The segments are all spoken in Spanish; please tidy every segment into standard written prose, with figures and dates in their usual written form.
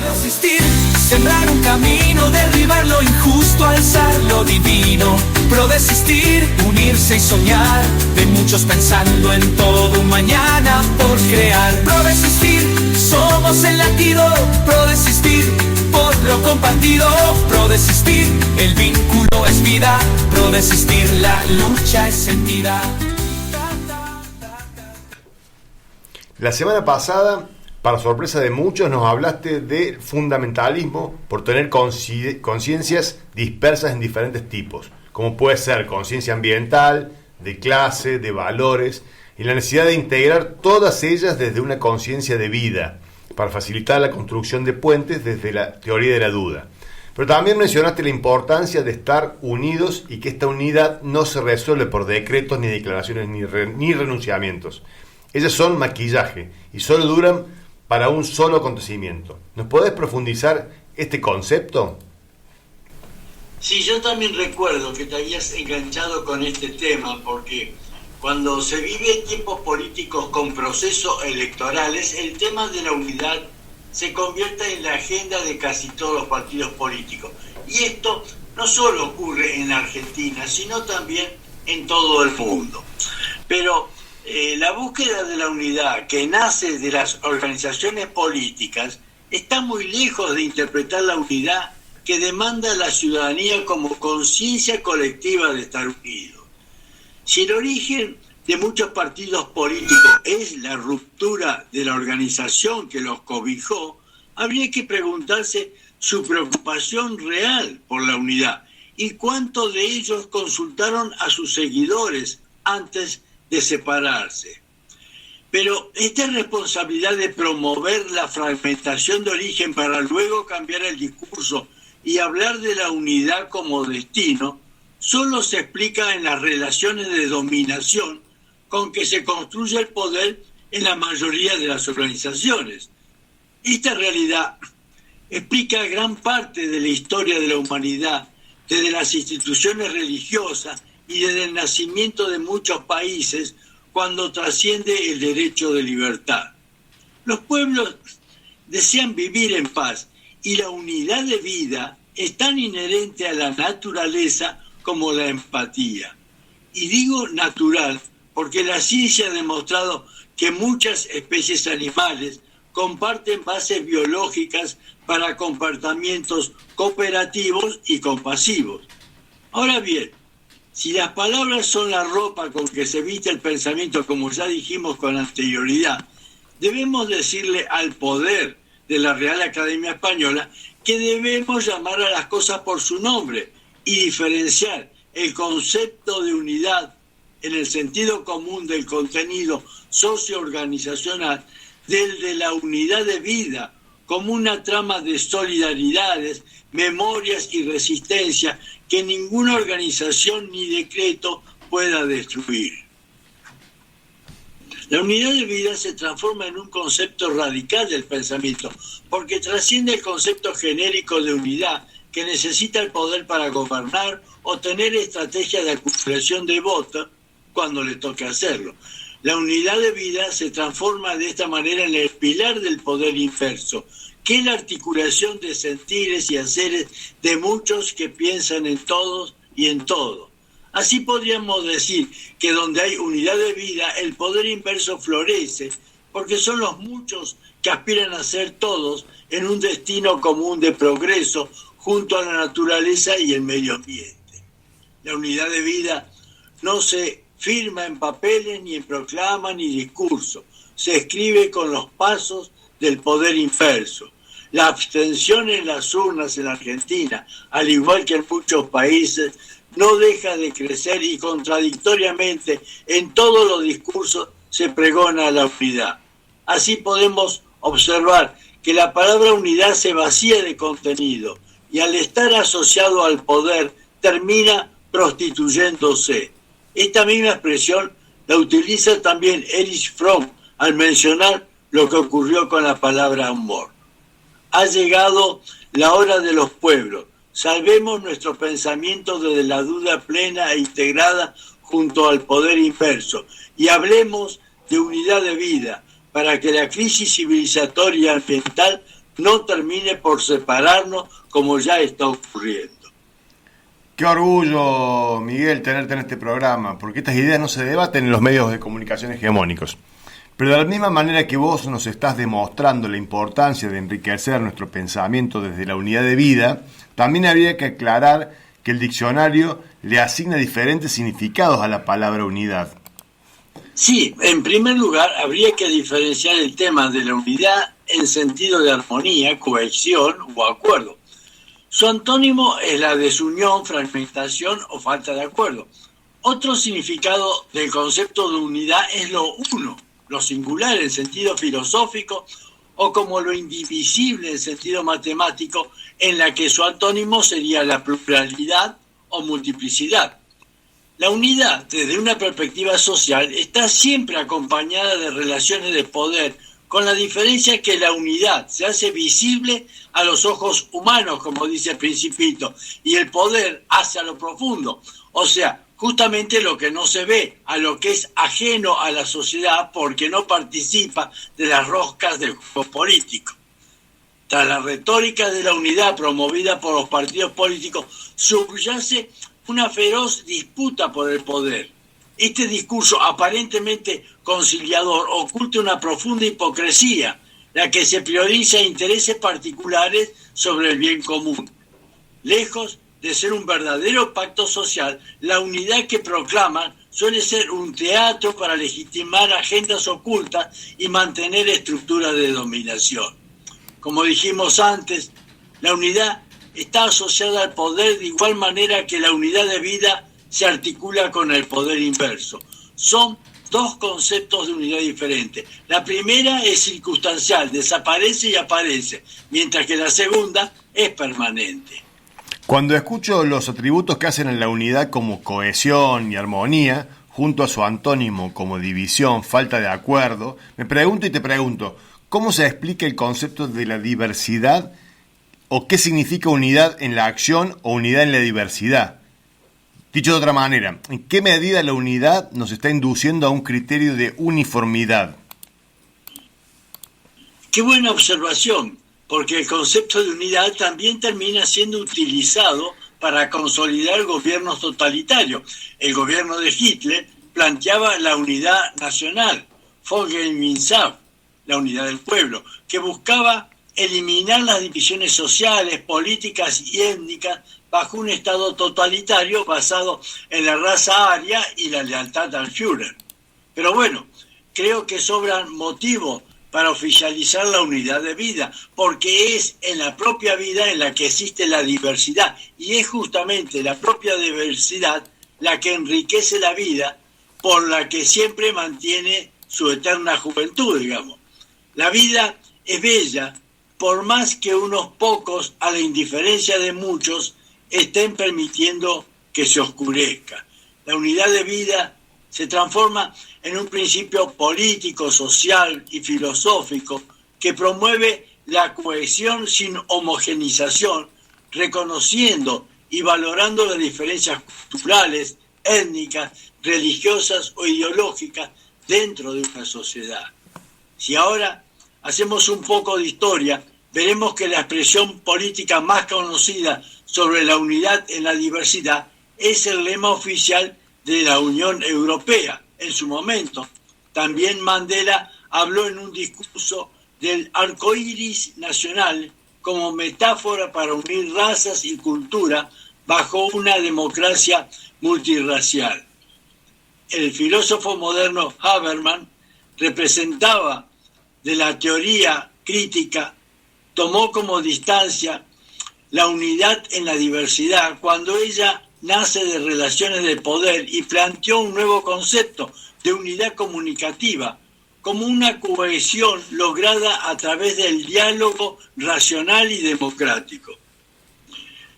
Resistir, sembrar un camino, derribar lo injusto, alzar lo divino. Prodesistir, unirse y soñar, de muchos pensando en todo un mañana por crear. Prodesistir, somos el latido, prodesistir, por lo compartido. Prodesistir, el vínculo es vida, prodesistir, la lucha es sentida. La semana pasada, para sorpresa de muchos, nos hablaste de fundamentalismo por tener conciencias dispersas en diferentes tipos, como puede ser conciencia ambiental, de clase, de valores, y la necesidad de integrar todas ellas desde una conciencia de vida, para facilitar la construcción de puentes desde la teoría de la duda. Pero también mencionaste la importancia de estar unidos y que esta unidad no se resuelve por decretos, ni declaraciones, ni renunciamientos. Ellas son maquillaje y solo duran para un solo acontecimiento. ¿Nos podés profundizar este concepto? Sí, yo también recuerdo que te habías enganchado con este tema porque cuando se vive tiempos políticos con procesos electorales, el tema de la unidad se convierte en la agenda de casi todos los partidos políticos. Y esto no solo ocurre en Argentina, sino también en todo el mundo. Pero la búsqueda de la unidad que nace de las organizaciones políticas está muy lejos de interpretar la unidad que demanda la ciudadanía como conciencia colectiva de estar unidos. Si el origen de muchos partidos políticos es la ruptura de la organización que los cobijó, habría que preguntarse su preocupación real por la unidad y cuántos de ellos consultaron a sus seguidores antes de separarse. Pero esta responsabilidad de promover la fragmentación de origen para luego cambiar el discurso y hablar de la unidad como destino, solo se explica en las relaciones de dominación con que se construye el poder en la mayoría de las organizaciones. Esta realidad explica gran parte de la historia de la humanidad, desde las instituciones religiosas y desde el nacimiento de muchos países cuando trasciende el derecho de libertad. Los pueblos desean vivir en paz y la unidad de vida es tan inherente a la naturaleza como la empatía. Y digo natural porque la ciencia ha demostrado que muchas especies animales comparten bases biológicas para comportamientos cooperativos y compasivos. Ahora bien, si las palabras son la ropa con que se viste el pensamiento, como ya dijimos con anterioridad, debemos decirle al poder de la Real Academia Española que debemos llamar a las cosas por su nombre y diferenciar el concepto de unidad en el sentido común del contenido socio-organizacional del de la unidad de vida como una trama de solidaridades, memorias y resistencia que ninguna organización ni decreto pueda destruir. La unidad de vida se transforma en un concepto radical del pensamiento, porque trasciende el concepto genérico de unidad que necesita el poder para gobernar o tener estrategias de acumulación de votos cuando le toque hacerlo. La unidad de vida se transforma de esta manera en el pilar del poder inverso, que es la articulación de sentires y haceres de muchos que piensan en todos y en todo. Así podríamos decir que donde hay unidad de vida, el poder inverso florece, porque son los muchos que aspiran a ser todos en un destino común de progreso junto a la naturaleza y el medio ambiente. La unidad de vida no se firma en papeles, ni en proclamas, ni discursos. Se escribe con los pasos del poder inverso. La abstención en las urnas en Argentina, al igual que en muchos países, no deja de crecer y contradictoriamente en todos los discursos se pregona la unidad. Así podemos observar que la palabra unidad se vacía de contenido y al estar asociado al poder termina prostituyéndose. Esta misma expresión la utiliza también Erich Fromm al mencionar lo que ocurrió con la palabra amor. Ha llegado la hora de los pueblos. Salvemos nuestro pensamiento desde la duda plena e integrada junto al poder inverso y hablemos de unidad de vida para que la crisis civilizatoria y ambiental no termine por separarnos como ya está ocurriendo. Qué orgullo, Miguel, tenerte en este programa, porque estas ideas no se debaten en los medios de comunicación hegemónicos. Pero de la misma manera que vos nos estás demostrando la importancia de enriquecer nuestro pensamiento desde la unidad de vida, también habría que aclarar que el diccionario le asigna diferentes significados a la palabra unidad. Sí, en primer lugar, habría que diferenciar el tema de la unidad en sentido de armonía, cohesión o acuerdo. Su antónimo es la desunión, fragmentación o falta de acuerdo. Otro significado del concepto de unidad es lo uno, lo singular en sentido filosófico o como lo indivisible en sentido matemático, en la que su antónimo sería la pluralidad o multiplicidad. La unidad, desde una perspectiva social, está siempre acompañada de relaciones de poder, con la diferencia que la unidad se hace visible a los ojos humanos, como dice el Principito, y el poder hacia lo profundo, o sea, justamente lo que no se ve, a lo que es ajeno a la sociedad porque no participa de las roscas del juego político. Tras la retórica de la unidad promovida por los partidos políticos, subyace una feroz disputa por el poder. Este discurso aparentemente conciliador oculta una profunda hipocresía, la que se prioriza intereses particulares sobre el bien común. Lejos de ser un verdadero pacto social, la unidad que proclaman suele ser un teatro para legitimar agendas ocultas y mantener estructuras de dominación. Como dijimos antes, la unidad está asociada al poder de igual manera que la unidad de vida se articula con el poder inverso. Son dos conceptos de unidad diferentes. La primera es circunstancial, desaparece y aparece, mientras que la segunda es permanente. Cuando escucho los atributos que hacen a la unidad como cohesión y armonía, junto a su antónimo como división, falta de acuerdo, me pregunto y te pregunto, ¿cómo se explica el concepto de la diversidad o qué significa unidad en la acción o unidad en la diversidad? Dicho de otra manera, ¿en qué medida la unidad nos está induciendo a un criterio de uniformidad? Qué buena observación, porque el concepto de unidad también termina siendo utilizado para consolidar gobiernos totalitarios. El gobierno de Hitler planteaba la unidad nacional, Volksgemeinschaft, la unidad del pueblo, que buscaba eliminar las divisiones sociales, políticas y étnicas bajo un Estado totalitario basado en la raza aria y la lealtad al Führer. Pero bueno, creo que sobran motivos para oficializar la unidad de vida, porque es en la propia vida en la que existe la diversidad, y es justamente la propia diversidad la que enriquece la vida, por la que siempre mantiene su eterna juventud, digamos. La vida es bella, por más que unos pocos, a la indiferencia de muchos, estén permitiendo que se oscurezca. La unidad de vida se transforma en un principio político, social y filosófico que promueve la cohesión sin homogenización, reconociendo y valorando las diferencias culturales, étnicas, religiosas o ideológicas dentro de una sociedad. Si ahora hacemos un poco de historia, veremos que la expresión política más conocida sobre la unidad en la diversidad es el lema oficial de la Unión Europea. En su momento, también Mandela habló en un discurso del arcoíris nacional como metáfora para unir razas y cultura bajo una democracia multirracial. El filósofo moderno Habermas representaba de la teoría crítica, tomó como distancia la unidad en la diversidad cuando ella nace de relaciones de poder y planteó un nuevo concepto de unidad comunicativa como una cohesión lograda a través del diálogo racional y democrático.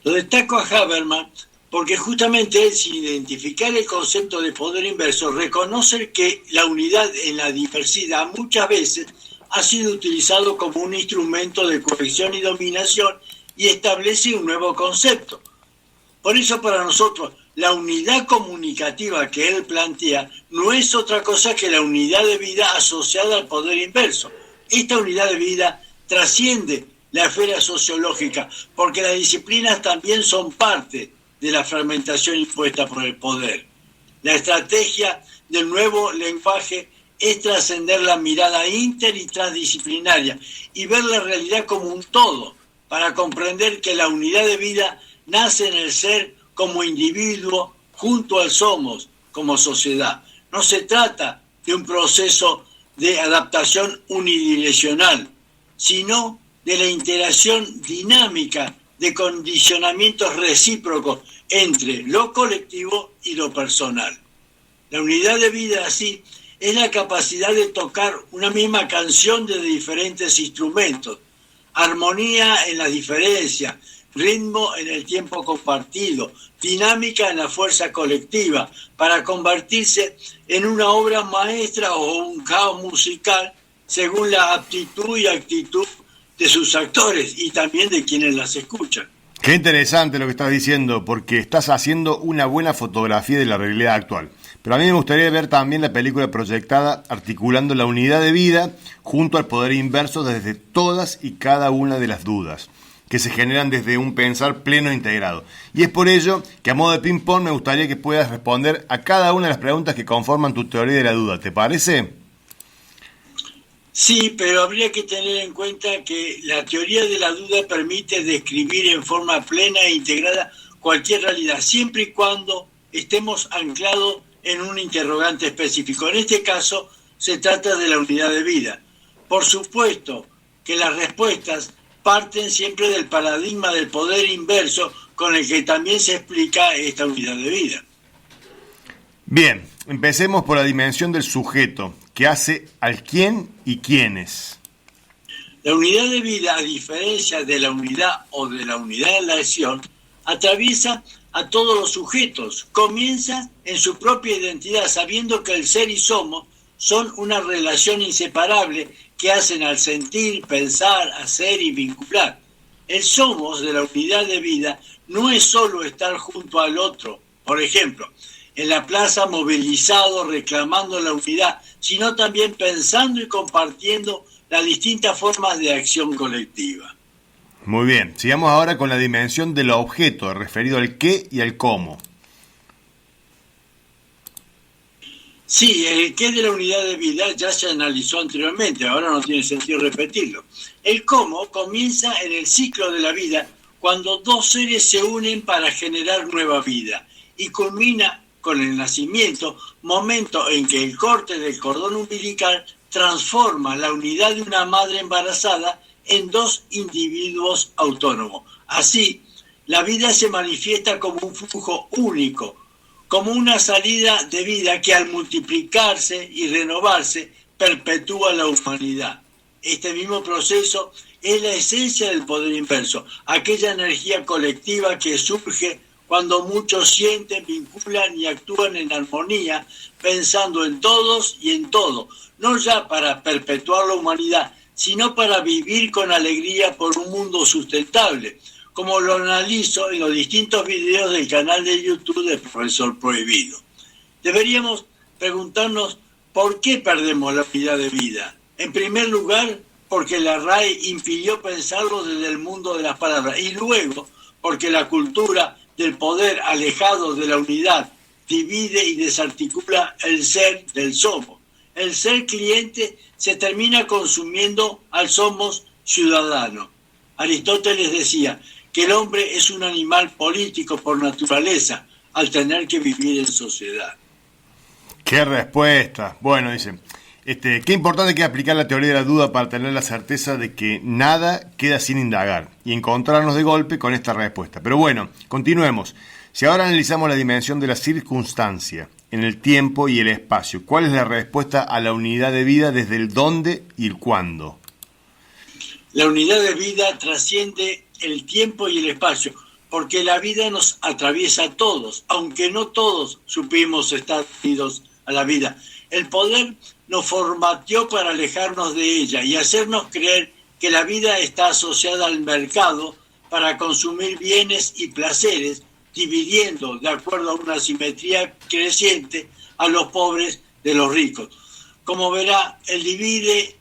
Lo destaco a Habermas porque justamente él, sin identificar el concepto de poder inverso, reconoce que la unidad en la diversidad muchas veces ha sido utilizado como un instrumento de cohesión y dominación y establece un nuevo concepto. Por eso para nosotros la unidad comunicativa que él plantea no es otra cosa que la unidad de vida asociada al poder inverso. Esta unidad de vida trasciende la esfera sociológica, porque las disciplinas también son parte de la fragmentación impuesta por el poder. La estrategia del nuevo lenguaje es trascender la mirada inter y transdisciplinaria y ver la realidad como un todo, para comprender que la unidad de vida nace en el ser como individuo junto al somos como sociedad. No se trata de un proceso de adaptación unidireccional, sino de la interacción dinámica de condicionamientos recíprocos entre lo colectivo y lo personal. La unidad de vida, así, es la capacidad de tocar una misma canción de diferentes instrumentos, armonía en la diferencia, ritmo en el tiempo compartido, dinámica en la fuerza colectiva, para convertirse en una obra maestra o un caos musical según la aptitud y actitud de sus actores y también de quienes las escuchan. Qué interesante lo que estás diciendo, porque estás haciendo una buena fotografía de la realidad actual. Pero a mí me gustaría ver también la película proyectada articulando la unidad de vida junto al poder inverso desde todas y cada una de las dudas que se generan desde un pensar pleno e integrado. Y es por ello que a modo de ping-pong me gustaría que puedas responder a cada una de las preguntas que conforman tu teoría de la duda. ¿Te parece? Sí, pero habría que tener en cuenta que la teoría de la duda permite describir en forma plena e integrada cualquier realidad, siempre y cuando estemos anclados en un interrogante específico. En este caso, se trata de la unidad de vida. Por supuesto que las respuestas parten siempre del paradigma del poder inverso con el que también se explica esta unidad de vida. Bien, empecemos por la dimensión del sujeto, que hace al quién y quiénes. La unidad de vida, a diferencia de la unidad o de la unidad de la acción, atraviesa a todos los sujetos. Comienza en su propia identidad, sabiendo que el ser y somos son una relación inseparable que hacen al sentir, pensar, hacer y vincular. El somos de la unidad de vida no es solo estar junto al otro, por ejemplo, en la plaza movilizado reclamando la unidad, sino también pensando y compartiendo las distintas formas de acción colectiva. Muy bien, sigamos ahora con la dimensión del objeto, referido al qué y al cómo. Sí, el qué de la unidad de vida ya se analizó anteriormente, ahora no tiene sentido repetirlo. El cómo comienza en el ciclo de la vida, cuando dos seres se unen para generar nueva vida, y culmina con el nacimiento, momento en que el corte del cordón umbilical transforma la unidad de una madre embarazada en dos individuos autónomos. Así, la vida se manifiesta como un flujo único, como una salida de vida que al multiplicarse y renovarse perpetúa la humanidad. Este mismo proceso es la esencia del poder inverso, aquella energía colectiva que surge cuando muchos sienten, vinculan y actúan en armonía, pensando en todos y en todo, no ya para perpetuar la humanidad, sino para vivir con alegría por un mundo sustentable, como lo analizo en los distintos videos del canal de YouTube del Profesor Prohibido. Deberíamos preguntarnos por qué perdemos la unidad de vida. En primer lugar, porque la RAE impidió pensarlo desde el mundo de las palabras, y luego porque la cultura del poder alejado de la unidad divide y desarticula el ser del somos. El ser cliente se termina consumiendo al somos ciudadano. Aristóteles decía que el hombre es un animal político por naturaleza, al tener que vivir en sociedad. ¡Qué respuesta! Bueno, dice, qué importante que aplicar la teoría de la duda para tener la certeza de que nada queda sin indagar y encontrarnos de golpe con esta respuesta. Pero bueno, continuemos. Si ahora analizamos la dimensión de la circunstancia en el tiempo y el espacio, ¿cuál es la respuesta a la unidad de vida desde el dónde y el cuándo? La unidad de vida trasciende el tiempo y el espacio, porque la vida nos atraviesa a todos, aunque no todos supimos estar unidos a la vida. El poder nos formateó para alejarnos de ella y hacernos creer que la vida está asociada al mercado para consumir bienes y placeres, dividiendo, de acuerdo a una simetría creciente, a los pobres de los ricos. Como verá, el divide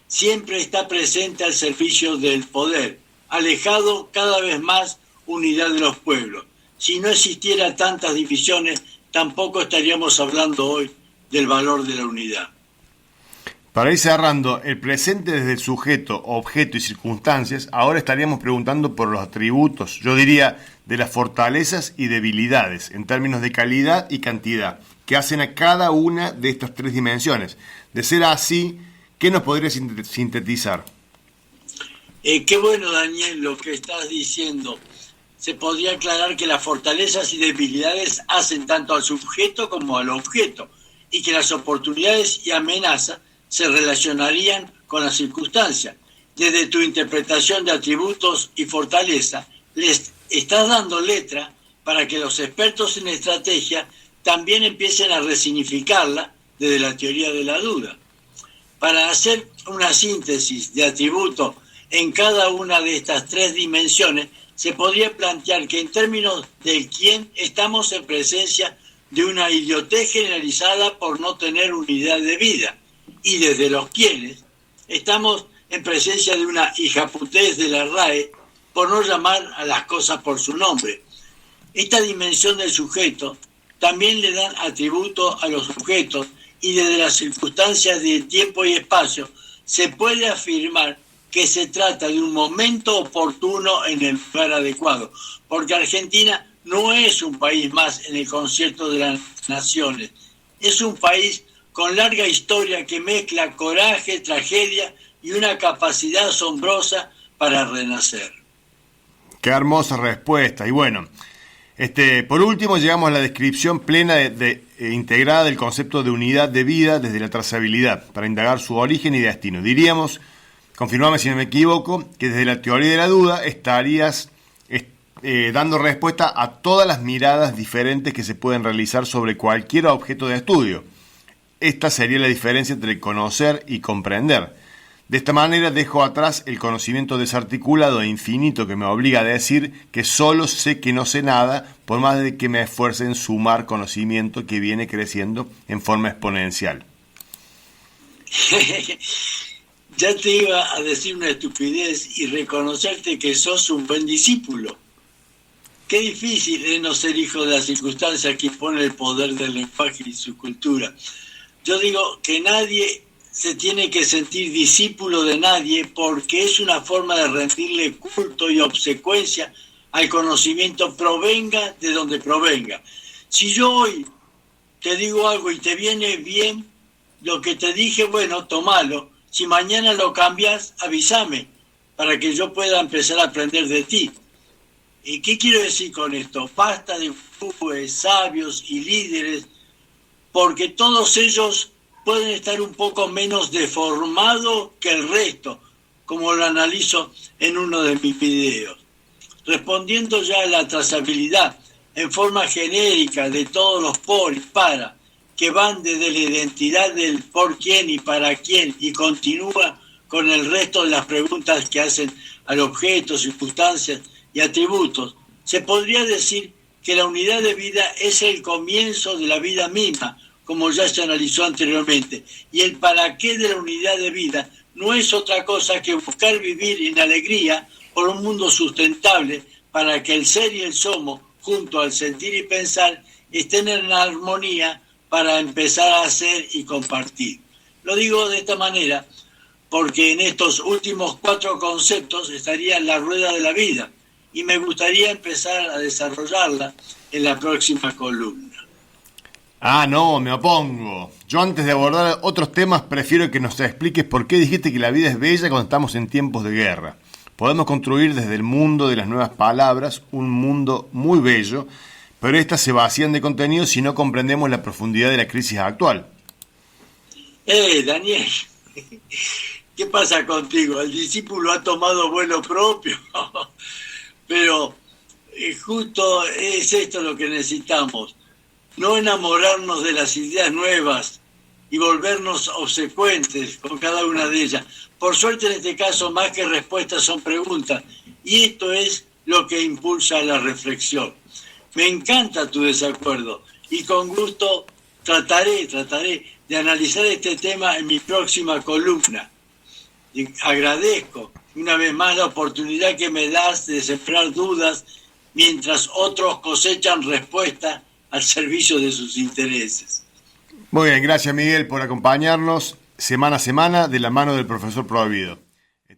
siempre está presente al servicio del poder, alejado cada vez más unidad de los pueblos. Si no existiera tantas divisiones, tampoco estaríamos hablando hoy del valor de la unidad. Para ir cerrando, el presente desde el sujeto, objeto y circunstancias, ahora estaríamos preguntando por los atributos, yo diría, de las fortalezas y debilidades, en términos de calidad y cantidad, que hacen a cada una de estas tres dimensiones. De ser así, ¿qué nos podría sintetizar? Qué bueno, Daniel, lo que estás diciendo. Se podría aclarar que las fortalezas y debilidades hacen tanto al sujeto como al objeto, y que las oportunidades y amenazas se relacionarían con las circunstancias. Desde tu interpretación de atributos y fortaleza, les estás dando letra para que los expertos en estrategia también empiecen a resignificarla desde la teoría de la duda. Para hacer una síntesis de atributos en cada una de estas tres dimensiones, se podría plantear que en términos del quién estamos en presencia de una idiotez generalizada por no tener unidad de vida, y desde los quiénes estamos en presencia de una hijaputez de la RAE por no llamar a las cosas por su nombre. Esta dimensión del sujeto también le dan atributo a los sujetos, y desde las circunstancias de tiempo y espacio se puede afirmar que se trata de un momento oportuno en el lugar adecuado, porque Argentina no es un país más en el concierto de las naciones, es un país con larga historia que mezcla coraje, tragedia y una capacidad asombrosa para renacer. Qué hermosa respuesta. Y bueno, por último llegamos a la descripción plena integrada del concepto de unidad de vida desde la trazabilidad, para indagar su origen y destino. Diríamos, confirmame si no me equivoco, que desde la teoría de la duda estarías dando respuesta a todas las miradas diferentes que se pueden realizar sobre cualquier objeto de estudio. Esta sería la diferencia entre conocer y comprender. De esta manera dejo atrás el conocimiento desarticulado e infinito que me obliga a decir que solo sé que no sé nada, por más de que me esfuerce en sumar conocimiento que viene creciendo en forma exponencial. Ya te iba a decir una estupidez y reconocerte que sos un buen discípulo. Qué difícil es no ser hijo de las circunstancias que impone el poder del lenguaje y su cultura. Yo digo que nadie se tiene que sentir discípulo de nadie, porque es una forma de rendirle culto y obsecuencia al conocimiento, provenga de donde provenga. Si yo hoy te digo algo y te viene bien lo que te dije, bueno, tómalo. Si mañana lo cambias, avísame para que yo pueda empezar a aprender de ti. ¿Y qué quiero decir con esto? Basta de gurúes, sabios y líderes, porque todos ellos pueden estar un poco menos deformados que el resto, como lo analizo en uno de mis videos. Respondiendo ya a la trazabilidad en forma genérica de todos los por y para, que van desde la identidad del por quién y para quién, y continúa con el resto de las preguntas que hacen al objeto, circunstancias y atributos, se podría decir que la unidad de vida es el comienzo de la vida misma, como ya se analizó anteriormente, y el para qué de la unidad de vida no es otra cosa que buscar vivir en alegría por un mundo sustentable, para que el ser y el somos, junto al sentir y pensar, estén en armonía para empezar a hacer y compartir. Lo digo de esta manera porque en estos últimos 4 conceptos estaría la rueda de la vida, y me gustaría empezar a desarrollarla en la próxima columna. Ah, no, me opongo. Yo antes de abordar otros temas prefiero que nos expliques por qué dijiste que la vida es bella cuando estamos en tiempos de guerra. Podemos construir desde el mundo de las nuevas palabras un mundo muy bello, pero estas se vacían de contenido si no comprendemos la profundidad de la crisis actual. Daniel, ¿qué pasa contigo? El discípulo ha tomado vuelo propio. Pero justo es esto lo que necesitamos. No enamorarnos de las ideas nuevas y volvernos obsecuentes con cada una de ellas. Por suerte, en este caso, más que respuestas son preguntas, y esto es lo que impulsa la reflexión. Me encanta tu desacuerdo, y con gusto trataré de analizar este tema en mi próxima columna. Y agradezco una vez más la oportunidad que me das de sembrar dudas mientras otros cosechan respuestas al servicio de sus intereses. Muy bien, gracias Miguel por acompañarnos semana a semana de la mano del profesor Prohibido.